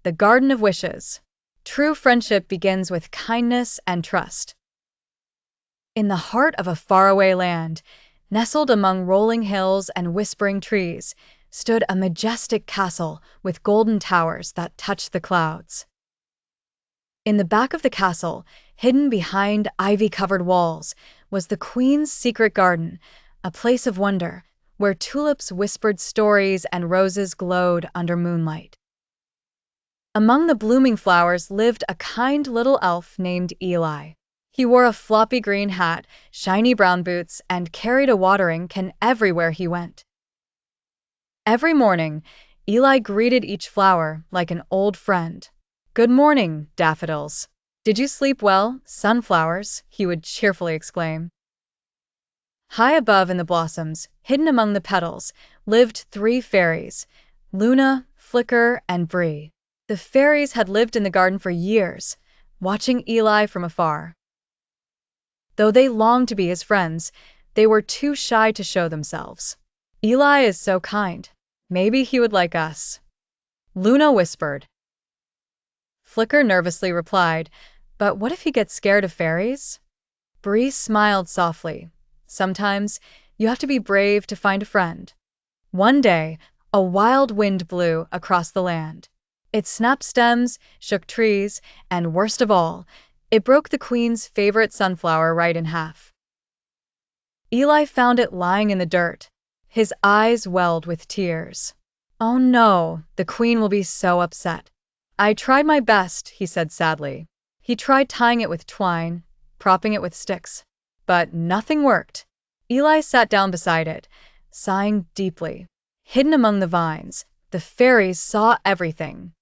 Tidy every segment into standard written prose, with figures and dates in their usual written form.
the Garden of Wishes. True friendship begins with kindness and trust. In the heart of a faraway land, nestled among rolling hills and whispering trees, stood a majestic castle with golden towers that touched the clouds. In the back of the castle, hidden behind ivy-covered walls, was the Queen's secret garden, a place of wonder, where tulips whispered stories and roses glowed under moonlight. Among the blooming flowers lived a kind little elf named Eli. He wore a floppy green hat, shiny brown boots, and carried a watering can everywhere he went. Every morning, Eli greeted each flower like an old friend. "Good morning, daffodils. Did you sleep well, sunflowers?" he would cheerfully exclaim. High above in the blossoms, hidden among the petals, lived 3 fairies, Luna, Flicker, and Bree. The fairies had lived in the garden for years, watching Eli from afar. Though they longed to be his friends, they were too shy to show themselves. "Eli is so kind. Maybe he would like us," Luna whispered. Flicker nervously replied, "But what if he gets scared of fairies?" Bree smiled softly. "Sometimes you have to be brave to find a friend." One day, a wild wind blew across the land. It snapped stems, shook trees, and worst of all, it broke the Queen's favorite sunflower right in half. Eli found it lying in the dirt. His eyes welled with tears. "Oh no, the Queen will be so upset." "I tried my best," he said sadly. He tried tying it with twine, propping it with sticks, but nothing worked. Eli sat down beside it, sighing deeply. Hidden among the vines, the fairies saw everything.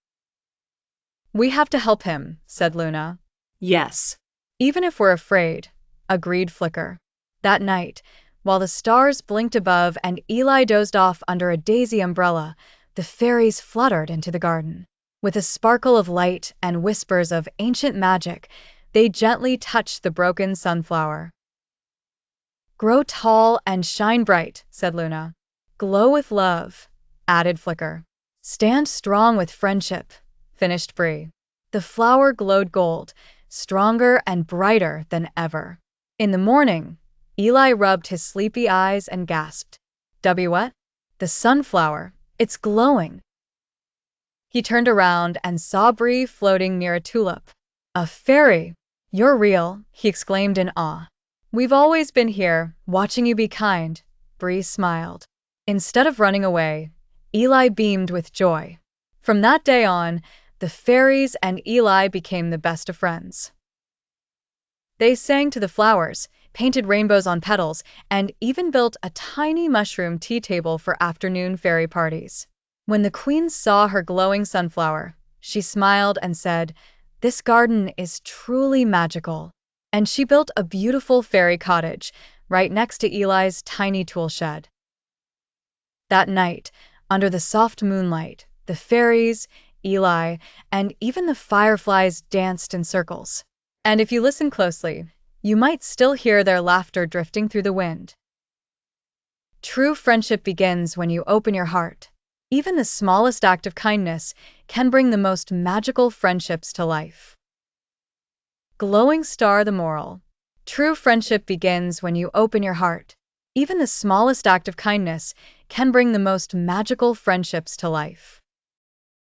"We have to help him," said Luna. "Yes, even if we're afraid," agreed Flicker. That night, while the stars blinked above and Eli dozed off under a daisy umbrella, the fairies fluttered into the garden. With a sparkle of light and whispers of ancient magic, they gently touched the broken sunflower. "Grow tall and shine bright," said Luna. "Glow with love," added Flicker. "Stand strong with friendship," finished Bree. The flower glowed gold, stronger and brighter than ever. In the morning, Eli rubbed his sleepy eyes and gasped, "What? The sunflower, it's glowing." He turned around and saw Bree floating near a tulip. "A fairy! You're real," he exclaimed in awe. "We've always been here, watching you be kind," Bree smiled. Instead of running away, Eli beamed with joy. From that day on, the fairies and Eli became the best of friends. They sang to the flowers, painted rainbows on petals, and even built a tiny mushroom tea table for afternoon fairy parties. When the Queen saw her glowing sunflower, she smiled and said, "This garden is truly magical." And she built a beautiful fairy cottage right next to Eli's tiny tool shed. That night, under the soft moonlight, the fairies, Eli, and even the fireflies danced in circles. And if you listen closely, you might still hear their laughter drifting through the wind. True friendship begins when you open your heart. Even the smallest act of kindness can bring the most magical friendships to life. Glowing star, the moral. True friendship begins when you open your heart. Even the smallest act of kindness can bring the most magical friendships to life.